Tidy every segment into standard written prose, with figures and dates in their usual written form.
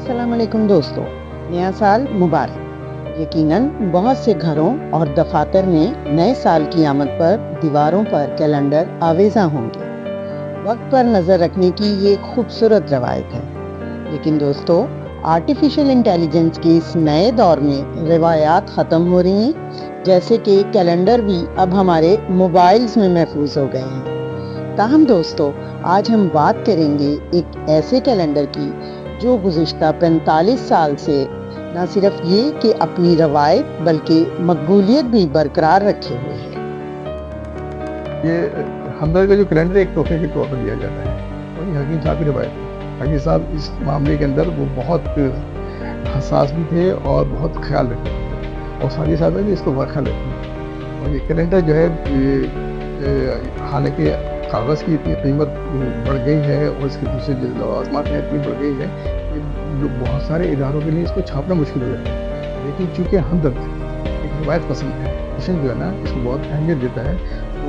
अस्सलाम वालेकुम दोस्तों, नया साल मुबारक। यकीनन बहुत से घरों और दफातर में नए साल की आमद पर दीवारों पर कैलेंडर आवेज़ा होंगे। वक्त पर नज़र रखने की ये खूबसूरत रवायत है। लेकिन दोस्तों, आर्टिफिशियल इंटेलिजेंस के इस नए दौर में रिवायात ख़त्म हो रही हैं, जैसे कि कैलेंडर भी अब हमारे मोबाइल्स में महफूज हो गए हैं। ताहम दोस्तों, आज हम बात करेंगे एक ऐसे कैलेंडर की जो गुज़िश्ता 45 साल से न सिर्फ ये कि अपनी रवायत बल्कि मकबूलियत भी बरकरार रखे हुए है। ये हमदर्द का जो कैलेंडर एक तोहफे के तौर पर दिया जाता है, और ये हकीम साहब की रवायत है। हकीम साहब इस मामले के अंदर वो बहुत हसास भी थे और बहुत ख्याल रखते थे, और सारी साहब भी इसको बहुत ख्याल रखते हैं। और ये कैलेंडर जो है, हालांकि कागज़ की इतनी कीमत बढ़ गई है और इसके दूसरे जो लवाज़मात हैं इतनी बढ़ गई है कि जो बहुत सारे इदारों के लिए इसको छापना मुश्किल हो जाता है। लेकिन चूँकि हमदर्द एक रवायत पसंद है, मिशन जो है ना इसको बहुत अहमियत देता है, तो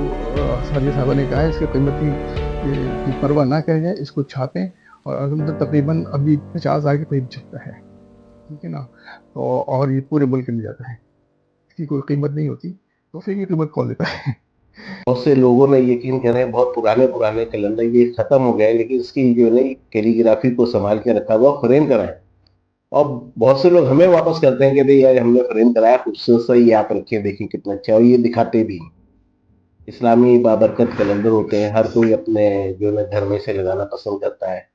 साजिद साहबा ने कहा है इसके कीमत की परवाह ना करें जाए, इसको छापें। और अलहमदुलिल्लाह तकरीबन अभी 50,000 के करीब छपता है, ठीक है ना। तो और ये पूरे मुल्क में जाता है, इसकी कोई कीमत नहीं होती, तोहफे की कीमत कौन लेता है। बहुत से लोगों ने यकीन करें बहुत पुराने पुराने कैलेंडर ये खत्म हो गए, लेकिन इसकी जो नई कैलीग्राफी को संभाल के रखा हुआ फ्रेम कराए, और बहुत से लोग हमें वापस करते हैं कि भाई यार हमने फ्रेम कराया, खूबसूरत सा ये आप रखें, देखें कितना अच्छा है, और ये दिखाते भी हैं। इस्लामी बाबरकत कैलेंडर होते हैं, हर कोई अपने जो है घर में से लगाना पसंद करता है,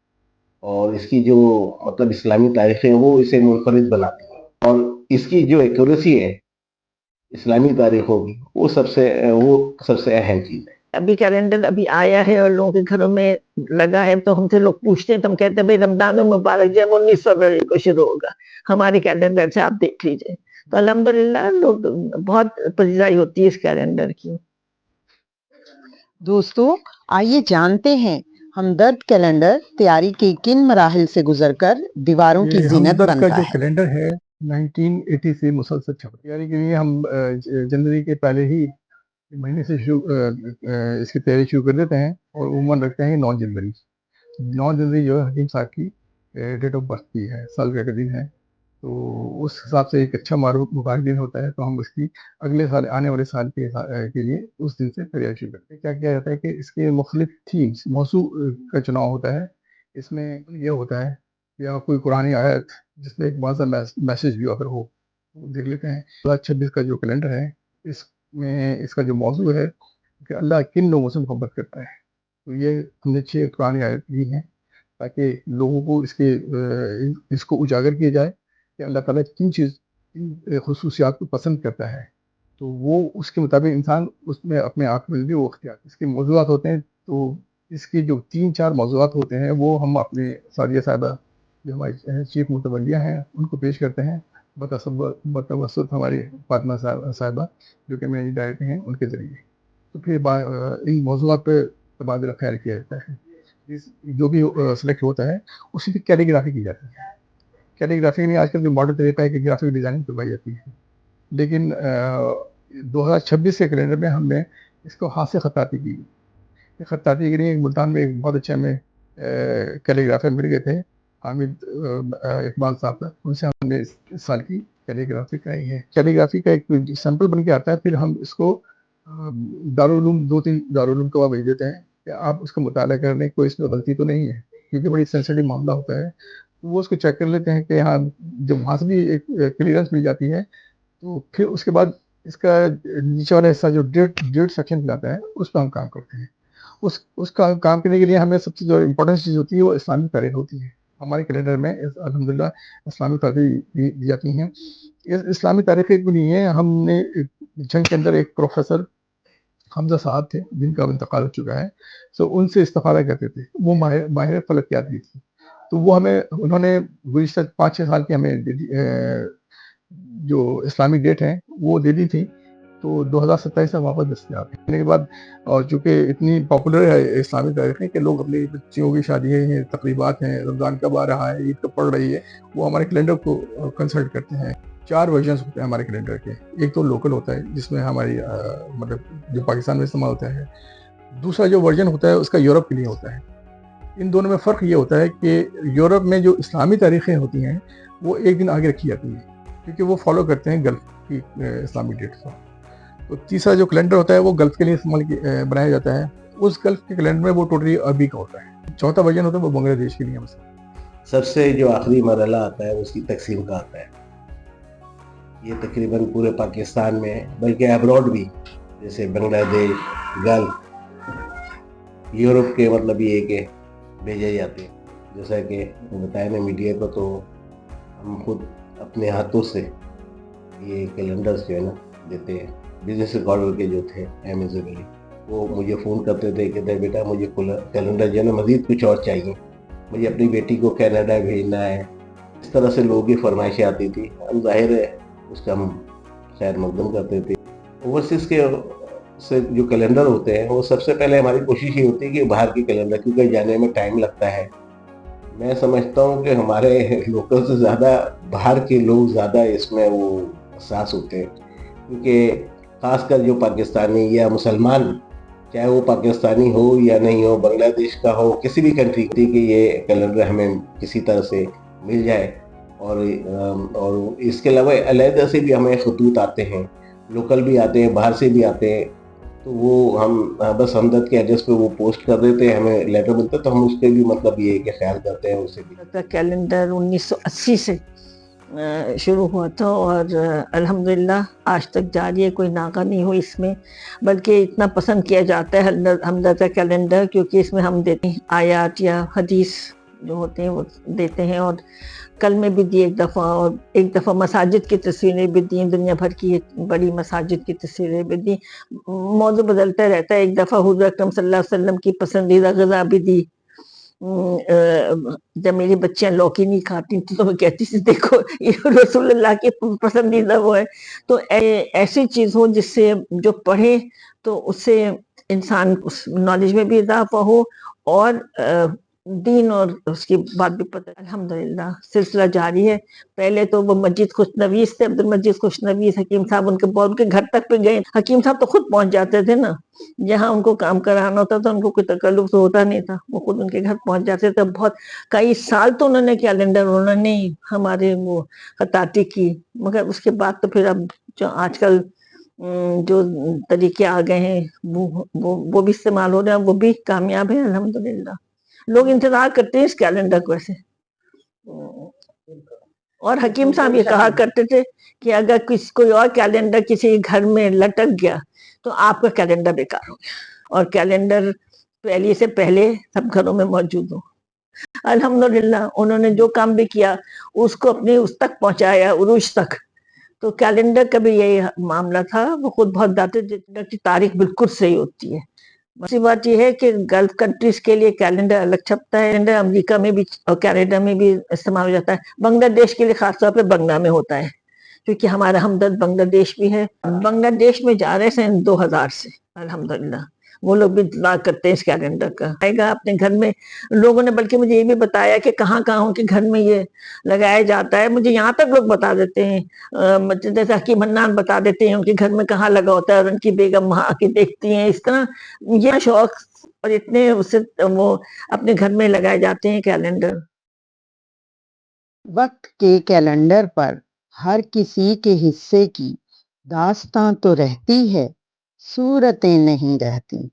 और इसकी जो मतलब इस्लामी तारीखें हैं वो इसे मुनफरिद बनाती हैं, और इसकी जो एक्यूरेसी है इस्लामी तारीखों की वो सबसे अहम चीज है। अभी कैलेंडर अभी आया है और लोगों के घरों में लगा है, तो हमसे लोग पूछते हैं, तो हम कहते हैं भाई रमजान मुबारक जब 19 फरवरी को शुरू होगा, हमारे कैलेंडर से आप देख लीजिए। तो अल्हम्दुलिल्लाह लोग बहुत पजीराई होती है इस कैलेंडर की। दोस्तों, आइए जानते हैं हमदर्द कैलेंडर तैयारी के किन मराहिल से गुजरकर दीवारों की ये जीनत हमदर्द बनता का जो है। कैलेंडर है 1980 से मुसलसल छप रहा है। तैयारी के लिए हम जनवरी के पहले ही महीने से इसकी तैयारी शुरू कर देते हैं, और उम्र रखते हैं 9 जनवरी। 9 जनवरी जो है हकीम साहब की डेट ऑफ बर्थ की है, साल का दिन है, तो उस हिसाब से एक अच्छा मुबारक दिन होता है, तो हम उसकी अगले साल आने वाले साल के लिए उस दिन से तैयारी शुरू करते हैं। क्या किया जाता है कि इसके मुख्तलिफ थीम्स मौजू का चुनाव होता है। इसमें यह होता है या कोई कुरानी आयत जिसमें एक बाज़ा मैसेज भी अगर हो, देख लेते हैं। 2026 का जो कैलेंडर है इसमें इसका जो मौजू है कि अल्लाह किन लोगों से मोहब्बत करता है, तो ये हमने 6 कुरानी आयत दी हैं ताकि लोगों को इसको उजागर किया जाए कि अल्लाह ताला किन खसूसियात को पसंद करता है, तो वो उसके मुताबिक इंसान उसमें अपने आप में भी वो अख्तियार इसके मौजूदात होते हैं। तो इसकी जो 3-4 मौजूदात होते हैं वो हम अपने सादिया साहिबा जो हमारी चीफ मुतवलिया हैं उनको पेश करते हैं, बतवसत हमारी फातिमा साहिबा जो कि मेरी डायरेक्टर हैं उनके ज़रिए। तो फिर इन मौजूदात पे तबादला ख्याल किया जाता है। जो भी सिलेक्ट होता है उसी की कैलीग्राफी की जाती है। कैलीग्राफी में आजकल जो मॉडर्न तरीका है कि ग्राफिक डिज़ाइनिंग करवाई जाती है, लेकिन 2026 के कैलेंडर में हमने इसको हाथ से खत्ताती की। खत्ताती के लिए मुल्तान में एक बहुत अच्छे हमें कैलीग्राफर मिल गए थे, हामिद इकबाल साहब, उनसे हमने इस साल की कैलीग्राफी कराई है। कैलीग्राफी का एक सैंपल बन के आता है, फिर हम इसको दारुल उलूम 2-3 दारुल उलूम को भेज देते हैं कि आप उसका मुताला करने कोई इसमें गलती तो नहीं है, क्योंकि बड़ी सेंसिटिव मामला होता है। तो वो उसको चेक कर लेते हैं कि हाँ, जब वहाँ से भी एक क्लियरेंस मिल जाती है, तो फिर उसके बाद इसका नीचे वाला हिस्सा जो डेट सेक्शन कहलाता है उस पर हम काम करते हैं। उसका काम करने के लिए हमें सबसे जो इम्पोर्टेंट चीज़ होती है वो इस्लामी तारीख होती है। हमारे कैलेंडर में अल्हम्दुलिल्लाह इस्लामी तारीख दी जाती हैं। इस्लामी तारीख एक भी नहीं है, हमने जंग के अंदर एक प्रोफेसर हमजा साहब थे जिनका इंतकाल हो चुका है, तो उनसे इस्तिफ़ादा करते थे, वो माहिर फलकियात भी थी, तो वो हमें उन्होंने गुज़िश्ता 5-6 साल की हमें जो इस्लामिक डेट है वो दे दी थी, तो 2027 में वापस दस्तयाब है। के बाद और चूँकि इतनी पॉपुलर है इस्लामिक तारीखें कि लोग अपनी बच्चियों की शादी हैं, तकरीबात हैं, रमज़ान कब आ रहा है, ईद कब पड़ रही है, वो हमारे कैलेंडर को कंसल्ट करते हैं। 4 वर्जन्स होते हैं हमारे कैलेंडर के। एक तो लोकल होता है जिसमें हमारी मतलब जो पाकिस्तान में इस्तेमाल होता है। दूसरा जो वर्जन होता है उसका यूरोप के लिए होता है, ان دونوں میں فرق یہ ہوتا ہے کہ یورپ میں جو اسلامی تاریخیں ہوتی ہیں وہ ایک دن آگے رکھی جاتی ہیں کیونکہ وہ فالو کرتے ہیں گلف کی اسلامی ڈیٹس کو. تو تیسرا جو کیلنڈر ہوتا ہے وہ گلف کے لیے بنایا جاتا ہے. اس گلف کے کیلنڈر میں وہ ٹوٹلی عربی کا ہوتا ہے. چوتھا ورژن ہوتا ہے وہ بنگلہ دیش کے لیے مثلا. سب سے جو آخری مرحلہ آتا ہے اس کی تقسیم کا آتا ہے. یہ تقریباً پورے پاکستان میں بلکہ ابراڈ بھی جیسے بنگلہ دیش گلف یورپ کے مطلب یہ کہ بھیجے جاتے ہیں. جیسا کہ بتایا نا میڈیا کو تو ہم خود اپنے ہاتھوں سے یہ کیلنڈرز جو ہے نا دیتے ہیں. بزنس ریکارڈر کے جو تھے امیزن علی وہ مجھے فون کرتے تھے کہ بیٹا مجھے کیلنڈر جو ہے نا مزید کچھ اور چاہیے, مجھے اپنی بیٹی کو کینیڈا بھیجنا ہے. اس طرح سے لوگوں کی فرمائشیں آتی تھی. ہم ظاہر ہے اس کا ہم خیر مقدم کرتے تھے. اوورسیز کے سے جو کیلنڈر ہوتے ہیں وہ سب سے پہلے ہماری کوشش یہ ہوتی ہے کہ باہر کے کیلنڈر, کیونکہ جانے میں ٹائم لگتا ہے. میں سمجھتا ہوں کہ ہمارے لوکل سے زیادہ باہر کے لوگ زیادہ اس میں وہ حساس ہوتے ہیں, کیونکہ خاص کر جو پاکستانی یا مسلمان, چاہے وہ پاکستانی ہو یا نہیں ہو, بنگلہ دیش کا ہو, کسی بھی کنٹری کی, کہ یہ کیلنڈر ہمیں کسی طرح سے مل جائے. اور اس کے علاوہ علیحدہ سے بھی ہمیں خطوط آتے ہیں, لوکل بھی آتے ہیں, باہر سے بھی آتے ہیں. تو وہ ہم بس ہمدرد کے ایڈریس پہ وہ پوسٹ کر دیتے ہیں, ہمیں لیٹر ملتا ہے تو ہم اس پہ بھی مطلب یہ کہ خیال کرتے ہیں اسے بھی. کیلنڈر 1980 سے شروع ہوا تھا اور الحمدللہ آج تک جاری ہے, کوئی ناغہ نہیں ہوئی اس میں. بلکہ اتنا پسند کیا جاتا ہے ہمدرد کا کیلنڈر کیونکہ اس میں ہم دیتے ہیں آیات یا حدیث جو ہوتے ہیں وہ دیتے ہیں, اور کل میں بھی دی ایک دفعہ مساجد کی تصویریں بھی دیں, دنیا بھر کی بڑی مساجد کی تصویریں بھی دیں. موضوع بدلتا رہتا ہے. ایک دفعہ حضور اکرم صلی اللہ علیہ وسلم کی پسندیدہ غذا بھی دی. جب میری بچیاں لوکی نہیں کھاتی تھی تو میں کہتی تھی دیکھو یہ رسول اللہ کی پسندیدہ وہ ہے. تو ایسی چیز ہو جس سے جو پڑھے تو اس سے انسان اس نالج میں بھی اضافہ ہو اور دین اور اس کی بات بھی پتہ. الحمدللہ سلسلہ جاری ہے. پہلے تو وہ مسجد خوشنویس تھے, عبد المجید خوشنویس حکیم صاحب, ان کے گھر تک پہ گئے. حکیم صاحب تو خود پہنچ جاتے تھے نا, جہاں ان کو کام کرانا ہوتا تھا ان کو کوئی تکلف تو ہوتا نہیں تھا, وہ خود ان کے گھر پہنچ جاتے تھے. بہت کئی سال تو انہوں نے کیلنڈر انہوں نے ہمارے وہ خطاطی کی, مگر اس کے بعد تو پھر اب جو آج کل جو طریقے آ گئے ہیں وہ بھی استعمال ہو رہے ہیں, وہ بھی کامیاب ہیں الحمدللہ. لوگ انتظار کرتے ہیں اس کیلنڈر کو ایسے. اور حکیم صاحب یہ کہا کرتے تھے کہ اگر کوئی اور کیلنڈر کسی گھر میں لٹک گیا تو آپ کا کیلنڈر بیکار ہو گیا, اور کیلنڈر پہلے سے پہلے سب گھروں میں موجود ہو. الحمدللہ انہوں نے جو کام بھی کیا اس کو اپنے اس تک پہنچایا, عروج تک. تو کیلنڈر کا بھی یہی معاملہ تھا. وہ خود بہت بتاتے کی تاریخ بالکل صحیح ہوتی ہے. دوسری بات یہ ہے کہ گلف کنٹریز کے لیے کیلنڈر الگ چھپتا ہے. کیلنڈر امریکہ میں بھی اور کینیڈا میں بھی استعمال ہو جاتا ہے. بنگلہ دیش کے لیے خاص طور پہ بنگلہ میں ہوتا ہے کیونکہ ہمارا ہمدرد بنگلہ دیش بھی ہے. بنگلہ دیش میں جا رہے ہیں 2000 سے الحمدللہ. وہ لوگ بھی انتظار کرتے ہیں اس کیلنڈر کا. آئے گا اپنے گھر میں. لوگوں نے بلکہ مجھے یہ بھی بتایا کہ کہاں ان کے گھر میں یہ لگایا جاتا ہے. مجھے یہاں تک لوگ بتا دیتے ہیں, جیسے حکیم منان بتا دیتے ہیں ان کے گھر میں کہاں لگا ہوتا ہے اور ان کی بیگم وہاں آ کے دیکھتی ہیں. اس طرح یہ شوق اور اتنے اسے وہ اپنے گھر میں لگائے جاتے ہیں کیلنڈر. وقت کے کیلنڈر پر ہر کسی کے حصے کی داستاں تو رہتی ہے, صورتیں نہیں رہتی.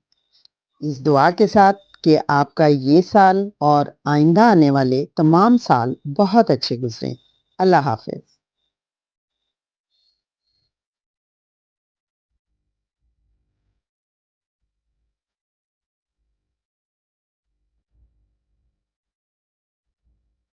اس دعا کے ساتھ کہ آپ کا یہ سال اور آئندہ آنے والے تمام سال بہت اچھے گزریں. اللہ حافظ.